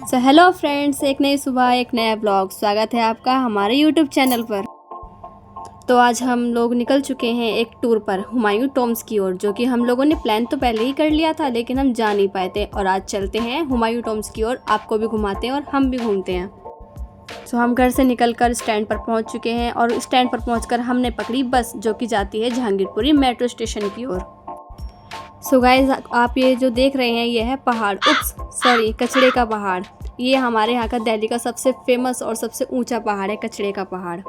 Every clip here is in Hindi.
हेलो फ्रेंड्स, एक नई सुबह एक नया ब्लॉग। स्वागत है आपका हमारे यूट्यूब चैनल पर। तो आज हम लोग निकल चुके हैं एक टूर पर हुमायूं टॉम्स की ओर, जो कि हम लोगों ने प्लान तो पहले ही कर लिया था लेकिन हम जा नहीं पाए थे। और आज चलते हैं हुमायूं टॉम्स की ओर, आपको भी घुमाते हैं और हम भी घूमते हैं। तो हम घर से निकलकर स्टैंड पर पहुंच चुके हैं और स्टैंड पर पहुंचकर हमने पकड़ी बस, जो कि जाती है जहांगीरपुरी मेट्रो स्टेशन की ओर। सो गाइस, आप ये जो देख रहे हैं ये है पहाड़, कचड़े का पहाड़। ये हमारे यहाँ का दिल्ली का सबसे फेमस और सबसे ऊंचा पहाड़ है, कचड़े का पहाड़।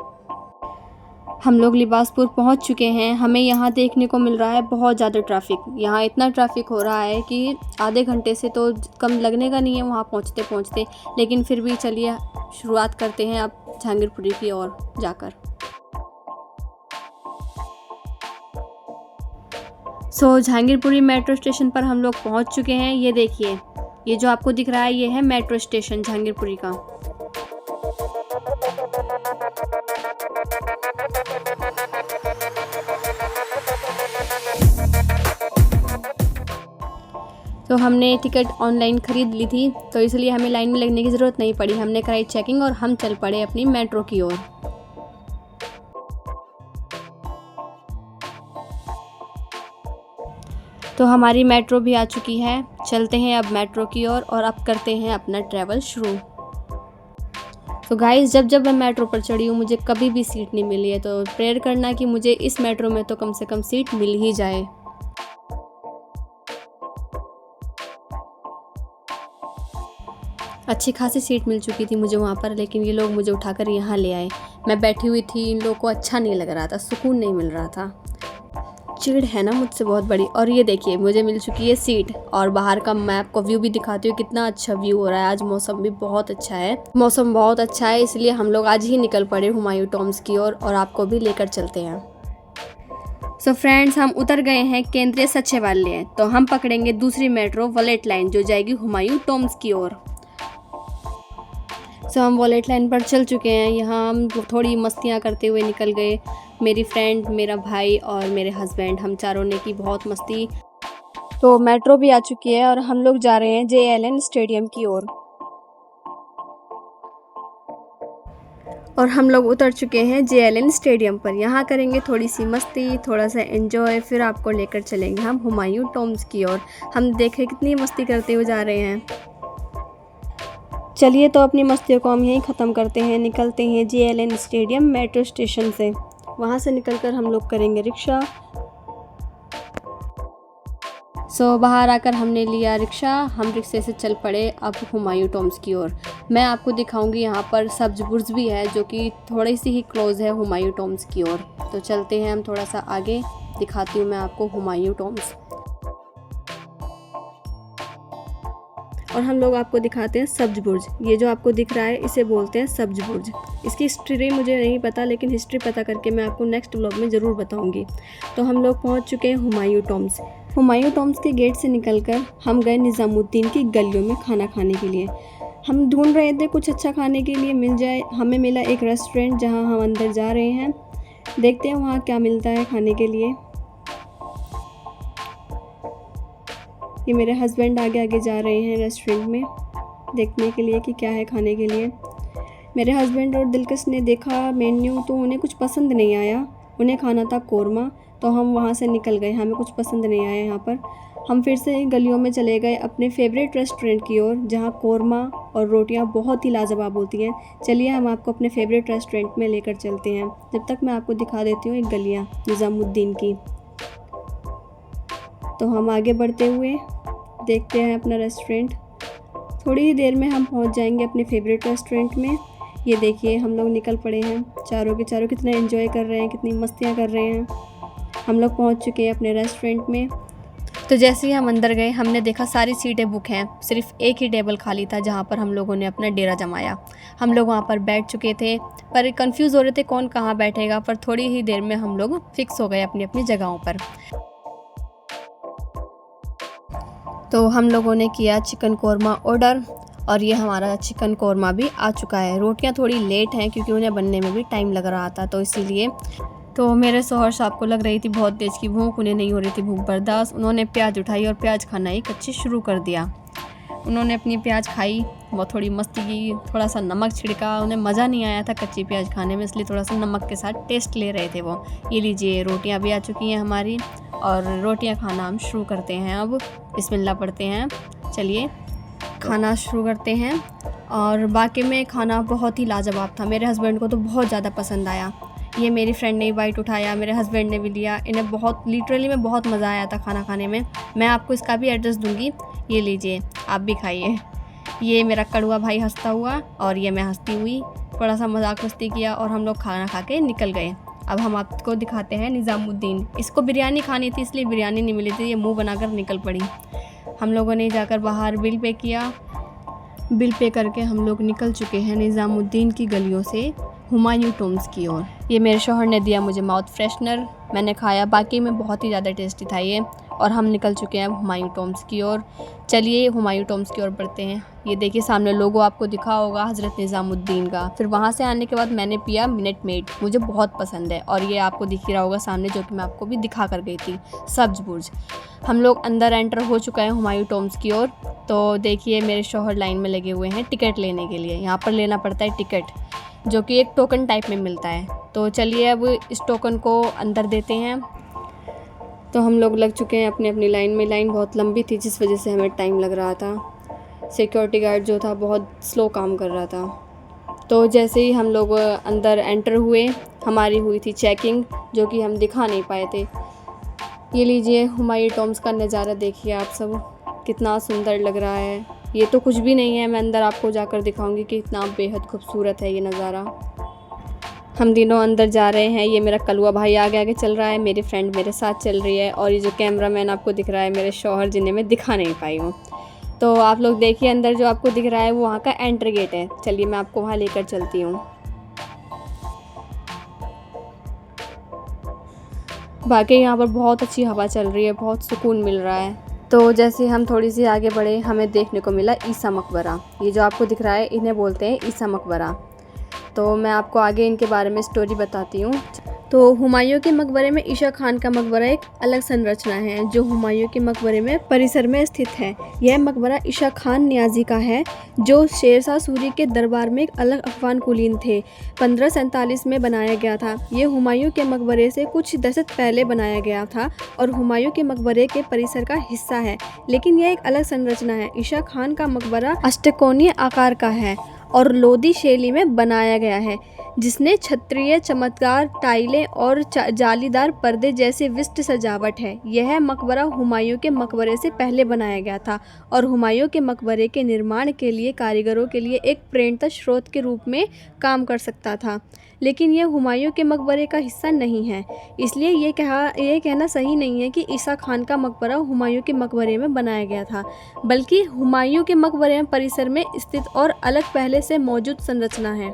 हम लोग लिबासपुर पहुँच चुके हैं। हमें यहाँ देखने को मिल रहा है बहुत ज़्यादा ट्रैफिक। यहाँ इतना ट्रैफिक हो रहा है कि आधे घंटे से तो कम लगने का नहीं है वहाँ पहुँचते पहुँचते। लेकिन फिर भी चलिए शुरुआत करते हैं अब जहांगीरपुरी की ओर जाकर। जहांगीरपुरी मेट्रो स्टेशन पर हम लोग पहुंच चुके हैं। ये देखिए, ये जो आपको दिख रहा है ये है मेट्रो स्टेशन जहांगीरपुरी का। तो हमने टिकट ऑनलाइन ख़रीद ली थी, तो इसलिए हमें लाइन में लगने की ज़रूरत नहीं पड़ी। हमने कराई चेकिंग और हम चल पड़े अपनी मेट्रो की ओर। तो हमारी मेट्रो भी आ चुकी है। चलते हैं अब मेट्रो की ओर और अब करते हैं अपना ट्रैवल शुरू। तो गाइस, जब मैं मेट्रो पर चढ़ी हूँ मुझे कभी भी सीट नहीं मिली है, तो प्रेयर करना कि मुझे इस मेट्रो में तो कम से कम सीट मिल ही जाए। अच्छी खासी सीट मिल चुकी थी मुझे वहाँ पर, लेकिन ये लोग मुझे उठाकर यहाँ ले आए। मैं बैठी हुई थी, इन लोगों को अच्छा नहीं लग रहा था, सुकून नहीं मिल रहा था। चिड़ है ना मुझसे बहुत बड़ी। और ये देखिए, मुझे मिल चुकी है सीट और बाहर का मैं आपको व्यू भी दिखाती हूँ। कितना अच्छा व्यू हो रहा है। आज मौसम भी बहुत अच्छा है, मौसम बहुत अच्छा है, इसलिए हम लोग आज ही निकल पड़े हुमायूं टॉम्स की ओर और आपको भी लेकर चलते हैं। सो फ्रेंड्स, हम उतर गए हैं केंद्रीय सचिवालय। तो हम पकड़ेंगे दूसरी मेट्रो वॉलेट लाइन, जो जाएगी हुमायूं टॉम्स की ओर। हम वॉलेट लाइन पर चल चुके हैं। यहाँ हम थोड़ी मस्तियाँ करते हुए निकल गए। मेरी फ्रेंड, मेरा भाई और मेरे हस्बैंड, हम चारों ने की बहुत मस्ती। तो मेट्रो भी आ चुकी है और हम लोग जा रहे हैं JLN स्टेडियम की ओर। और हम लोग उतर चुके हैं JLN स्टेडियम पर। यहाँ करेंगे थोड़ी सी मस्ती, थोड़ा सा एंजॉय, फिर आपको लेकर चलेंगे हम हुमायूं टॉम्स की ओर। हम देखें कितनी मस्ती करते हुए जा रहे हैं। चलिए, तो अपनी मस्तियों को हम यहीं ख़त्म करते हैं। निकलते हैं JLN स्टेडियम मेट्रो स्टेशन से। वहाँ से निकलकर हम लोग करेंगे रिक्शा। बाहर आकर हमने लिया रिक्शा। हम रिक्शे से चल पड़े अब हुमायूं टॉम्स की ओर। मैं आपको दिखाऊंगी, यहाँ पर सब्ज बुर्ज भी है, जो कि थोड़ी सी ही क्लोज है हुमायूं टॉम्स की ओर। तो चलते हैं हम थोड़ा सा आगे, दिखाती हूँ मैं आपको हुमायूं टॉम्स। और हम लोग आपको दिखाते हैं सब्ज बुर्ज। ये जो आपको दिख रहा है इसे बोलते हैं सब्ज बुर्ज। इसकी हिस्ट्री मुझे नहीं पता, लेकिन हिस्ट्री पता करके मैं आपको नेक्स्ट व्लॉग में ज़रूर बताऊंगी। तो हम लोग पहुंच चुके हैं हुमायूं टॉम्स। हुमायूं टॉम्स के गेट से निकलकर हम गए निज़ामुद्दीन की गलियों में खाना खाने के लिए। हम ढूंढ रहे थे कुछ अच्छा खाने के लिए मिल जाए। हमें मिला एक रेस्टोरेंट, जहाँ हम अंदर जा रहे हैं। देखते हैं वहाँ क्या मिलता है खाने के लिए। ये मेरे हस्बैंड आगे आगे जा रहे हैं रेस्टोरेंट में देखने के लिए कि क्या है खाने के लिए। मेरे हस्बैंड और दिलकश ने देखा मेन्यू, तो उन्हें कुछ पसंद नहीं आया। उन्हें खाना था कोरमा, तो हम वहाँ से निकल गए। हमें कुछ पसंद नहीं आया यहाँ पर। हम फिर से गलियों में चले गए अपने फेवरेट रेस्टोरेंट की ओर, जहाँ कोरमा और रोटियाँ बहुत ही लाजवाब होती हैं। चलिए, हम आपको अपने फेवरेट रेस्टोरेंट में लेकर चलते हैं। जब तक मैं आपको दिखा देती हूँ एक गलियाँ निज़ामुद्दीन की। तो हम आगे बढ़ते हुए देखते हैं अपना रेस्टोरेंट। थोड़ी ही देर में हम पहुंच जाएंगे अपने फेवरेट रेस्टोरेंट में। ये देखिए, हम लोग निकल पड़े हैं। चारों के चारों कितना एंजॉय कर रहे हैं, कितनी मस्तियां कर रहे हैं। हम लोग पहुंच चुके हैं अपने रेस्टोरेंट में। तो जैसे ही हम अंदर गए, हमने देखा सारी सीटें बुक हैं, सिर्फ एक ही टेबल खाली था, जहाँ पर हम लोगों ने अपना डेरा जमाया। हम लोग वहाँ पर बैठ चुके थे, पर कंफ्यूज हो रहे थे कौन कहाँ बैठेगा। पर थोड़ी ही देर में हम लोग फिक्स हो गए अपनी अपनी जगहों पर। तो हम लोगों ने किया चिकन कोरमा ऑर्डर और ये हमारा चिकन कोरमा भी आ चुका है। रोटियां थोड़ी लेट हैं क्योंकि उन्हें बनने में भी टाइम लग रहा था, तो इसीलिए। तो मेरे शौहर साहब को लग रही थी बहुत तेज़ की भूख, उन्हें नहीं हो रही थी भूख बर्दाश्त। उन्होंने प्याज उठाई और प्याज खाना ही कच्ची शुरू कर दिया। उन्होंने अपनी प्याज खाई, वो थोड़ी मस्ती की, थोड़ा सा नमक छिड़का, उन्हें मज़ा नहीं आया था कच्ची प्याज खाने में, इसलिए थोड़ा सा नमक के साथ टेस्ट ले रहे थे वो। ये लीजिए रोटियां भी आ चुकी हैं हमारी, और रोटियां खाना हम शुरू करते हैं। अब बिस्मिल्लाह पढ़ते हैं। चलिए खाना शुरू करते हैं। और बाकी में खाना बहुत ही लाजवाब था, मेरे हस्बैंड को तो बहुत ज़्यादा पसंद आया। ये मेरी फ्रेंड ने बाइट उठाया, मेरे हस्बैंड ने भी लिया, इन्हें बहुत लिटरली में बहुत मज़ा आया था खाना खाने में। मैं आपको इसका भी एड्रेस दूंगी, ये लीजिए आप भी खाइए। ये मेरा कड़वा भाई हंसता हुआ और ये मैं हंसती हुई, थोड़ा सा मजाक मस्ती किया और हम लोग खाना खा के निकल गए। अब हम आपको दिखाते हैं निज़ामुद्दीन। इसको बिरयानी खानी थी इसलिए बिरयानी नहीं मिली थी, ये मुंह बनाकर निकल पड़ी। हम लोगों ने जाकर बाहर बिल पे किया, बिल पे करके हम लोग निकल चुके हैं निज़ामुद्दीन की गलियों से हुमायूं टॉम्स की ओर। ये मेरे शौहर ने दिया मुझे माउथ फ्रेशनर, मैंने खाया, बाकी में बहुत ही ज़्यादा टेस्टी था ये। और हम निकल चुके हैं हुमायूं टॉम्स की ओर। चलिए हुमायूं टॉम्स की ओर बढ़ते हैं। ये देखिए सामने लोगो आपको दिखा होगा हज़रत निज़ामुद्दीन का। फिर वहाँ से आने के बाद मैंने पिया मिनट मेड, मुझे बहुत पसंद है। और ये आपको दिख ही रहा होगा सामने, जो कि मैं आपको भी दिखा कर गई थी, सब्ज बुर्ज। हम लोग अंदर एंटर हो चुका है हुमायूं टॉम्स की ओर। तो देखिए मेरे शौहर लाइन में लगे हुए हैं टिकट लेने के लिए। यहाँ पर लेना पड़ता है टिकट, जो कि एक टोकन टाइप में मिलता है। तो चलिए अब इस टोकन को अंदर देते हैं। तो हम लोग लग चुके हैं अपनी अपनी लाइन में। लाइन बहुत लंबी थी जिस वजह से हमें टाइम लग रहा था। सिक्योरिटी गार्ड जो था बहुत स्लो काम कर रहा था। तो जैसे ही हम लोग अंदर एंटर हुए, हमारी हुई थी चेकिंग, जो कि हम दिखा नहीं पाए थे। ये लीजिए हुमायूं टॉम्स का नज़ारा देखिए आप सब, कितना सुंदर लग रहा है। ये तो कुछ भी नहीं है, मैं अंदर आपको जाकर दिखाऊंगी कि कितना बेहद खूबसूरत है ये नज़ारा। हम तीनों अंदर जा रहे हैं। ये मेरा कलवा भाई आगे आगे चल रहा है, मेरी फ्रेंड मेरे साथ चल रही है, और ये जो कैमरा मैन आपको दिख रहा है मेरे शौहर, जिन्हें मैं दिखा नहीं पाई हूँ। तो आप लोग देखिए अंदर जो आपको दिख रहा है वो वहाँ का एंट्री गेट है। चलिए मैं आपको वहाँ लेकर चलती हूँ। बाकी यहाँ पर बहुत अच्छी हवा चल रही है, बहुत सुकून मिल रहा है। तो जैसे हम थोड़ी सी आगे बढ़े, हमें देखने को मिला ईसा मकबरा। ये जो आपको दिख रहा है इन्हें बोलते हैं ईसा मकबरा। तो मैं आपको आगे इनके बारे में स्टोरी बताती हूँ। तो हुमायूं के मकबरे में ईशा खान का मकबरा एक अलग संरचना है, जो हुमायूं के मकबरे में परिसर में स्थित है। यह मकबरा ईशा खान न्याजी का है, जो शेरशाह सूरी के दरबार में एक अलग अफगान कुलीन थे। 1547 में बनाया गया था। यह हुमायूं के मकबरे से कुछ दशक पहले बनाया गया था और हुमायूं के मकबरे के परिसर का हिस्सा है, लेकिन यह एक अलग संरचना है। ईशा खान का मकबरा अष्टकोणीय आकार का है और लोदी शैली में बनाया गया है, जिसने क्षत्रिय चमत्कार टाइलें और जालीदार पर्दे जैसे विशिष्ट सजावट है। यह मकबरा हुमायूं के मकबरे से पहले बनाया गया था और हुमायूं के मकबरे के निर्माण के लिए कारीगरों के लिए एक प्रेरणा स्रोत के रूप में काम कर सकता था, लेकिन यह हुमायूं के मकबरे का हिस्सा नहीं है। इसलिए यह कहना सही नहीं है कि ईसा खान का मकबरा हुमायूं के मकबरे में बनाया गया था, बल्कि हुमायूं के मकबरे परिसर में स्थित और अलग पहले से मौजूद संरचना है।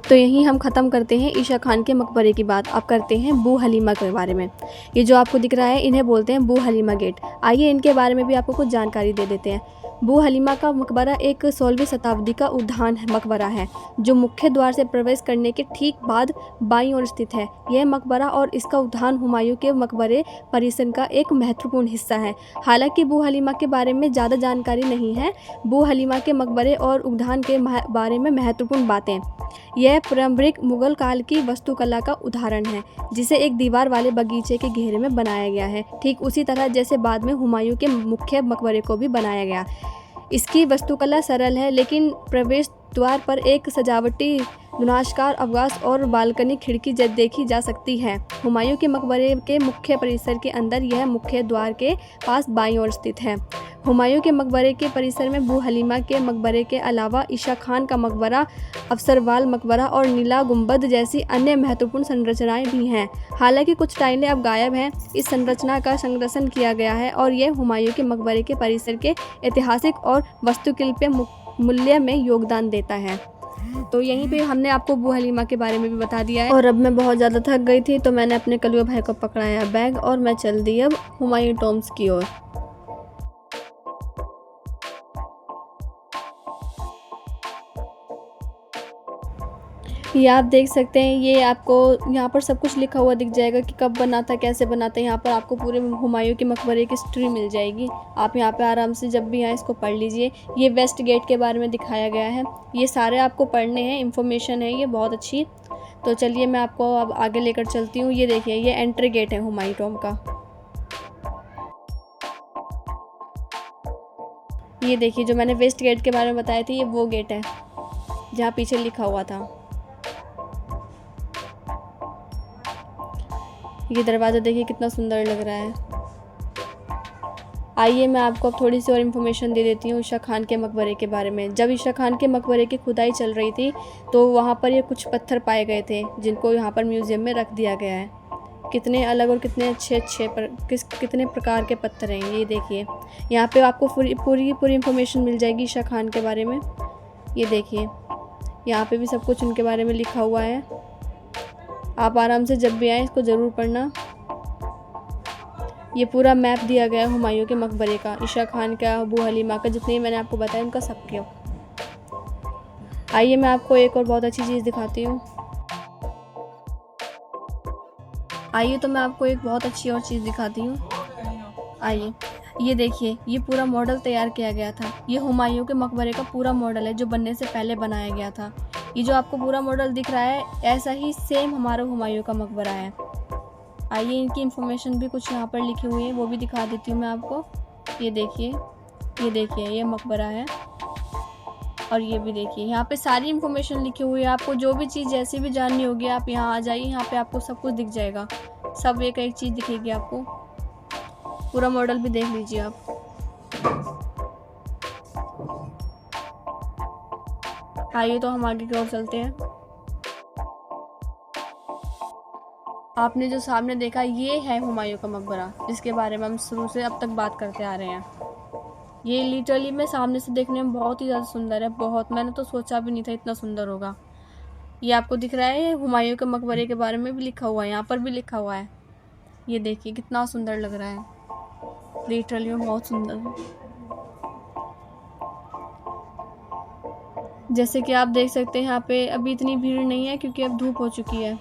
तो यहीं हम ख़त्म करते हैं ईशा खान के मकबरे की बात। अब करते हैं बू हलीमा के बारे में। ये जो आपको दिख रहा है इन्हें बोलते हैं बू हलीमा गेट। आइए इनके बारे में भी आपको कुछ जानकारी दे देते हैं। बू हलीमा का मकबरा एक 16वीं शताब्दी का उद्यान मकबरा है, जो मुख्य द्वार से प्रवेश करने के ठीक बाद बाईं ओर स्थित है। यह मकबरा और इसका उद्यान हुमायूं के मकबरे परिसर का एक महत्वपूर्ण हिस्सा है। हालांकि बू हलीमा के बारे में ज़्यादा जानकारी नहीं है। बू हलीमा के मकबरे और उद्यान के बारे में महत्वपूर्ण बातें: यह पारंपरिक मुगल काल की वास्तुकला का उदाहरण है, जिसे एक दीवार वाले बगीचे के घेरे में बनाया गया है, ठीक उसी तरह जैसे बाद में हुमायूं के मुख्य मकबरे को भी बनाया गया। इसकी वास्तुकला सरल है, लेकिन प्रवेश द्वार पर एक सजावटी विनाशकार अवकाश और बालकनी खिड़की देखी जा सकती है। हुमायूं के मकबरे के मुख्य परिसर के अंदर यह मुख्य द्वार के पास बाईं ओर स्थित है। हुमायूं के मकबरे के परिसर में बू हलीमा के मकबरे के अलावा ईशा खान का मकबरा, अफसरवाल मकबरा और नीला गुंबद जैसी अन्य महत्वपूर्ण संरचनाएं भी हैं। हालांकि कुछ टाइलें अब गायब हैं। इस संरचना का संरक्षण किया गया है और यह हुमायूं के मकबरे के परिसर के ऐतिहासिक और वास्तुशिल्पीय मूल्य में योगदान देता है। तो यहीं पे हमने आपको बू हलीमा के बारे में भी बता दिया है। और अब मैं बहुत ज़्यादा थक गई थी, तो मैंने अपने कलुआ भाई को पकड़ाया बैग और मैं चल दी अब हुमायूं टॉम्स की ओर। ये आप देख सकते हैं, ये आपको यहाँ पर सब कुछ लिखा हुआ दिख जाएगा कि कब बना था, कैसे बना था। यहाँ पर आपको पूरे हुमायूं के मकबरे की हिस्ट्री मिल जाएगी। आप यहाँ पे आराम से जब भी आएँ इसको पढ़ लीजिए। ये वेस्ट गेट के बारे में दिखाया गया है। ये सारे आपको पढ़ने हैं, इन्फॉर्मेशन है ये बहुत अच्छी। तो चलिए मैं आपको अब आगे लेकर चलती हूँ। ये देखिए, ये एंट्री गेट है हुमायूं टॉम्ब का। ये देखिए, जो मैंने वेस्ट गेट के बारे में बताया था, ये वो गेट है जहाँ पीछे लिखा हुआ था। ये दरवाज़ा देखिए कितना सुंदर लग रहा है। आइए मैं आपको अब थोड़ी सी और इन्फॉर्मेशन दे देती हूँ ईशा खान के मकबरे के बारे में। जब ईशा खान के मकबरे की खुदाई चल रही थी तो वहाँ पर ये कुछ पत्थर पाए गए थे जिनको यहाँ पर म्यूज़ियम में रख दिया गया है। कितने अलग और कितने अच्छे कितने प्रकार के पत्थर हैं ये देखिए। यहाँ पे आपको पूरी इन्फॉर्मेशन मिल जाएगी ईशा खान के बारे में। ये देखिए, यहाँ पे भी सब कुछ उनके बारे में लिखा हुआ है। आप आराम से जब भी आएँ इसको ज़रूर पढ़ना। ये पूरा मैप दिया गया है हुमायूं के मकबरे का, ईशा खान का, अबू हलीमा का, जितने मैंने आपको बताया उनका सबके। आइए मैं आपको एक और बहुत अच्छी चीज़ दिखाती हूँ। आइए तो मैं आपको एक बहुत अच्छी और चीज़ दिखाती हूँ। आइए, ये देखिए, ये पूरा मॉडल तैयार किया गया था। ये हुमायूं के मकबरे का पूरा मॉडल है जो बनने से पहले बनाया गया था। ये जो आपको पूरा मॉडल दिख रहा है, ऐसा ही सेम हमारा हुमायूं का मकबरा है। आइए, इनकी इन्फॉर्मेशन भी कुछ यहाँ पर लिखी हुई है, वो भी दिखा देती हूँ मैं आपको। ये देखिए, ये मकबरा है। और ये भी देखिए, यहाँ पे सारी इन्फॉर्मेशन लिखी हुई है। आपको जो भी चीज़ जैसी भी जाननी होगी आप यहाँ आ जाइए, यहाँ पे आपको सब कुछ दिख जाएगा। सब एक एक चीज़ दिखेगी आपको। पूरा मॉडल भी देख लीजिए आप। आइए तो हम आगे की ओर चलते हैं। आपने जो सामने देखा ये है हुमायूं का मकबरा, जिसके बारे में हम शुरू से अब तक बात करते आ रहे हैं। ये लिटरली में सामने से देखने में बहुत ही ज़्यादा सुंदर है, बहुत। मैंने तो सोचा भी नहीं था इतना सुंदर होगा। ये आपको दिख रहा है, हुमायूं के मकबरे के बारे में भी लिखा हुआ है, यहाँ पर भी लिखा हुआ है। ये देखिए कितना सुंदर लग रहा है, लिटरली में बहुत सुंदर है। जैसे कि आप देख सकते हैं यहाँ पे अभी इतनी भीड़ नहीं है क्योंकि अब धूप हो चुकी है।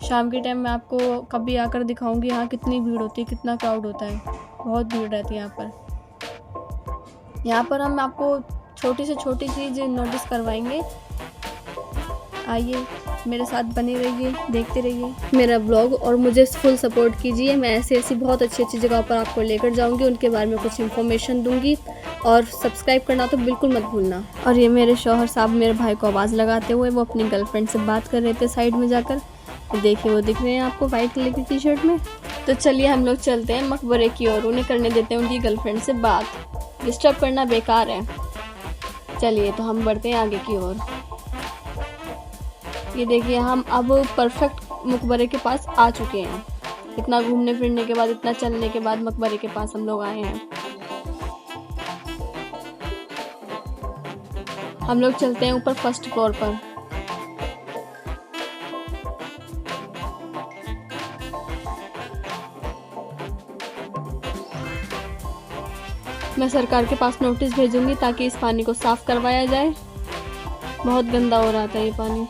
शाम के टाइम में आपको कभी आकर दिखाऊंगी यहाँ कितनी भीड़ होती है, कितना क्राउड होता है। बहुत भीड़ रहती है यहाँ पर हम आपको छोटी से छोटी चीज़ नोटिस करवाएंगे। आइए मेरे साथ बने रहिए, देखते रहिए मेरा ब्लॉग और मुझे फुल सपोर्ट कीजिए। मैं ऐसी बहुत अच्छी जगह पर आपको लेकर जाऊंगी, उनके बारे में कुछ इन्फॉर्मेशन दूंगी। और सब्सक्राइब करना तो बिल्कुल मत भूलना। और ये मेरे शौहर साहब मेरे भाई को आवाज़ लगाते हुए वो अपनी गर्लफ्रेंड से बात कर रहे थे साइड में जाकर। तो देखिए वो दिख रहे हैं आपको वाइट कलर की टी शर्ट में। तो चलिए हम लोग चलते हैं मकबरे की ओर, उन्हें करने देते हैं उनकी गर्लफ्रेंड से बात। डिस्टर्ब करना बेकार है। चलिए तो हम बढ़ते हैं आगे की ओर। ये देखिए, हम अब परफेक्ट मकबरे के पास आ चुके हैं। इतना घूमने फिरने के बाद, इतना चलने के बाद मकबरे के पास हम लोग आए हैं। हम लोग चलते हैं ऊपर फर्स्ट फ्लोर पर। मैं सरकार के पास नोटिस भेजूंगी ताकि इस पानी को साफ करवाया जाए। बहुत गंदा हो रहा था ये पानी।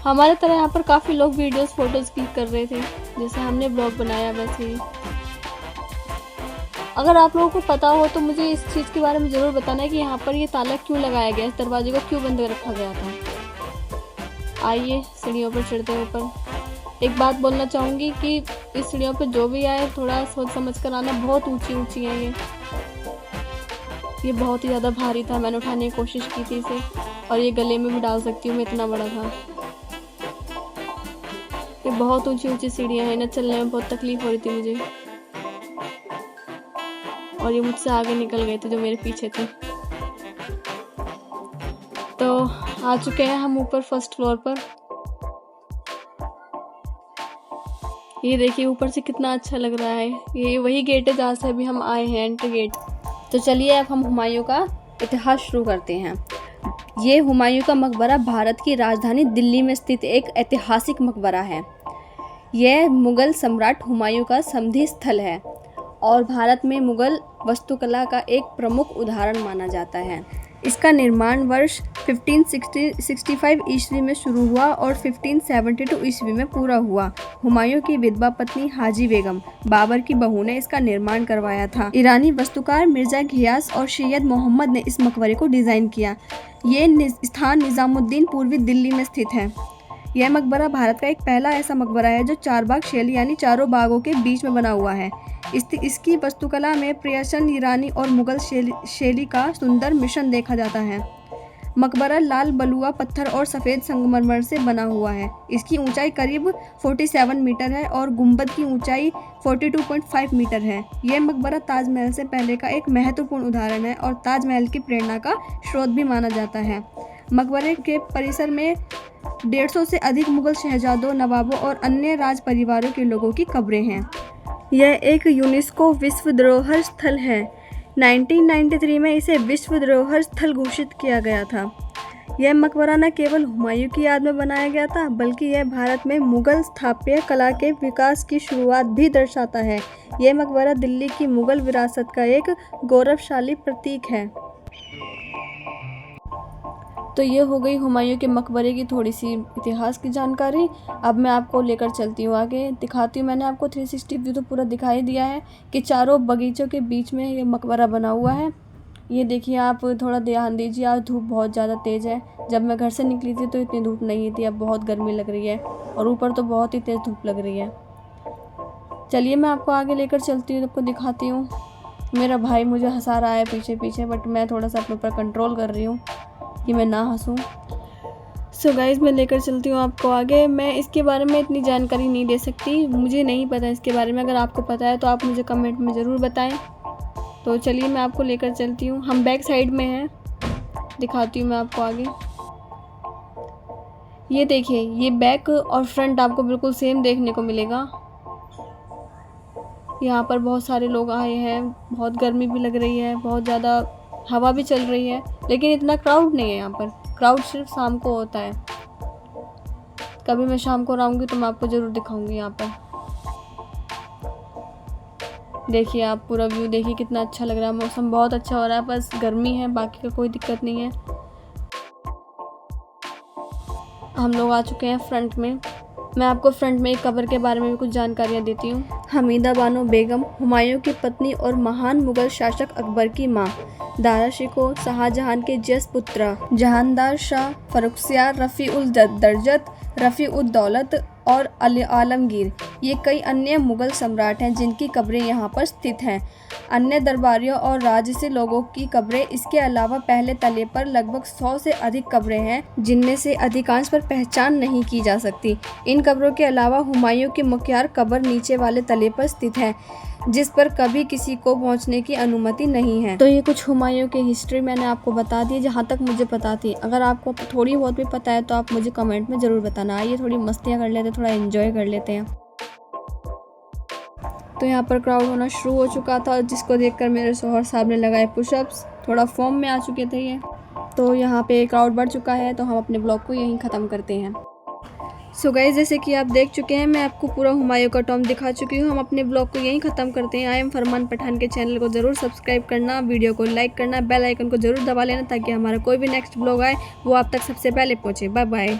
हमारे तरह यहाँ पर काफ़ी लोग वीडियोस फोटोज़ क्लिक कर रहे थे, जैसे हमने ब्लॉग बनाया वैसे ही। अगर आप लोगों को पता हो तो मुझे इस चीज़ के बारे में ज़रूर बताना है कि यहाँ पर ये ताला क्यों लगाया गया, इस दरवाजे को क्यों बंद रखा गया था। आइए सीढ़ियों पर चढ़ते हैं ऊपर। एक बात बोलना चाहूँगी कि इस सीढ़ियों पर जो भी आए थोड़ा सोच समझ कर आना। बहुत ऊंची ऊंची है ये बहुत ही ज़्यादा भारी था। मैंने उठाने की कोशिश की थी इसे, और ये गले में भी डाल सकती हूँ मैं, इतना बड़ा था ये। बहुत ऊंची ऊंची सीढ़ियाँ हैं ना, चलने में बहुत तकलीफ हो रही थी मुझे। और ये मुझसे आगे निकल गए थे जो मेरे पीछे थे। तो आ चुके हैं हम ऊपर फर्स्ट फ्लोर पर। ये देखिए ऊपर से कितना अच्छा लग रहा है। ये वही गेट है जहाँ से अभी हम आए हैं, एंट्री गेट। तो चलिए अब हम हुमायूं का इतिहास शुरू करते हैं। ये हुमायूं का मकबरा भारत की राजधानी दिल्ली में स्थित एक ऐतिहासिक मकबरा है। यह मुगल सम्राट हुमायूं का समाधि स्थल है और भारत में मुगल वास्तुकला का एक प्रमुख उदाहरण माना जाता है। इसका निर्माण वर्ष 1565 ईस्वी में शुरू हुआ और 1572 ईस्वी में पूरा हुआ। हुमायूं की विधवा पत्नी हाजी बेगम बाबर की बहू ने इसका निर्माण करवाया था। ईरानी वास्तुकार मिर्जा घियास और सैयद मोहम्मद ने इस मकबरे को डिज़ाइन किया। ये स्थान निज़ामुद्दीन पूर्वी दिल्ली में स्थित है। यह मकबरा भारत का एक पहला ऐसा मकबरा है जो 4 बाग शैली यानी चारों बागों के बीच में बना हुआ है। इसकी वास्तुकला में पर्शियन, ईरानी और मुगल शैली का सुंदर मिश्रण देखा जाता है। मकबरा लाल बलुआ पत्थर और सफ़ेद संगमरमर से बना हुआ है। इसकी ऊंचाई करीब 47 मीटर है और गुंबद की ऊंचाई 42.5 मीटर है। यह मकबरा ताजमहल से पहले का एक महत्वपूर्ण उदाहरण है और ताजमहल की प्रेरणा का स्रोत भी माना जाता है। मकबरे के परिसर में 150 से अधिक मुगल शहजादों, नवाबों और अन्य राज परिवारों के लोगों की कब्रें हैं। यह एक यूनेस्को विश्व धरोहर स्थल है। 1993 में इसे विश्व धरोहर स्थल घोषित किया गया था। यह मकबरा न केवल हुमायूं की याद में बनाया गया था, बल्कि यह भारत में मुगल स्थापत्य कला के विकास की शुरुआत भी दर्शाता है। यह मकबरा दिल्ली की मुगल विरासत का एक गौरवशाली प्रतीक है। तो ये हो गई हुमायूं के मकबरे की थोड़ी सी इतिहास की जानकारी। अब मैं आपको लेकर चलती हूँ आगे, दिखाती हूँ। मैंने आपको 360 व्यू तो पूरा दिखाई दिया है कि चारों बगीचों के बीच में ये मकबरा बना हुआ है। ये देखिए, आप थोड़ा ध्यान दीजिए, आज धूप बहुत ज़्यादा तेज़ है। जब मैं घर से निकली थी तो इतनी धूप नहीं थी, अब बहुत गर्मी लग रही है और ऊपर तो बहुत ही तेज़ धूप लग रही है। चलिए मैं आपको आगे लेकर चलती हूँ, आपको दिखाती हूँ। मेरा भाई मुझे हंसा रहा है पीछे पीछे, बट मैं थोड़ा सा अपने ऊपर कंट्रोल कर रही हूँ कि मैं ना हंसूं। सो गाइज़, मैं लेकर चलती हूँ आपको आगे। मैं इसके बारे में इतनी जानकारी नहीं दे सकती, मुझे नहीं पता इसके बारे में। अगर आपको पता है तो आप मुझे कमेंट में ज़रूर बताएं। तो चलिए मैं आपको लेकर चलती हूँ। हम बैक साइड में हैं, दिखाती हूँ मैं आपको आगे। ये देखिए, ये बैक और फ्रंट आपको बिल्कुल सेम देखने को मिलेगा। यहाँ पर बहुत सारे लोग आए हैं, बहुत गर्मी भी लग रही है, बहुत ज़्यादा हवा भी चल रही है, लेकिन इतना क्राउड नहीं है यहाँ पर। क्राउड सिर्फ शाम को होता है। कभी मैं शाम को आऊँगी तो मैं आपको ज़रूर दिखाऊंगी यहाँ पर। देखिए, आप पूरा व्यू देखिए, कितना अच्छा लग रहा है। मौसम बहुत अच्छा हो रहा है, बस गर्मी है, बाकी का कोई दिक्कत नहीं है। हम लोग आ चुके हैं फ्रंट में। मैं आपको फ्रंट में एक कब्र के बारे में भी कुछ जानकारियाँ देती हूँ। हमीदा बानो बेगम हुमायूं की पत्नी और महान मुगल शासक अकबर की माँ। दारा शिको शाहजहां के ज्येष्ठ पुत्र जहानदार शाह, फर्रुखसियार, रफ़ी-उल-दरजत, रफ़ी-उद-दौलत और आलमगीर, ये कई अन्य मुगल सम्राट हैं जिनकी कब्रें यहाँ पर स्थित हैं। अन्य दरबारियों और राजसी लोगों की कब्रें इसके अलावा पहले तले पर लगभग 100 से अधिक कब्रें हैं, जिनमें से अधिकांश पर पहचान नहीं की जा सकती। इन कब्रों के अलावा हुमायूं की मुख्यार कब्र नीचे वाले तले पर स्थित है, जिस पर कभी किसी को पहुंचने की अनुमति नहीं है। तो ये कुछ हुमायूं की हिस्ट्री मैंने आपको बता दी, जहाँ तक मुझे पता थी। अगर आपको थोड़ी बहुत भी पता है तो आप मुझे कमेंट में ज़रूर बताना। आइए थोड़ी मस्तियाँ कर लेते हैं, थोड़ा एंजॉय कर लेते हैं। तो यहाँ पर क्राउड होना शुरू हो चुका था, जिसको देखकर मेरे शौहर साहब ने लगाए पुशअप्स, थोड़ा फॉर्म में आ चुके थे ये। तो यहाँ पे क्राउड बढ़ चुका है, तो हम अपने ब्लॉग को यहीं ख़त्म करते हैं। सो गाइस, जैसे कि आप देख चुके हैं, मैं आपको पूरा हुमायूं का टॉम दिखा चुकी हूँ। हम अपने ब्लॉग को यहीं ख़त्म करते हैं। आई एम फरमान पठान के चैनल को ज़रूर सब्सक्राइब करना, वीडियो को लाइक करना, बेल आइकन को ज़रूर दबा लेना, ताकि हमारा कोई भी नेक्स्ट ब्लॉग आए वो आप तक सबसे पहले पहुँचे। Bye bye.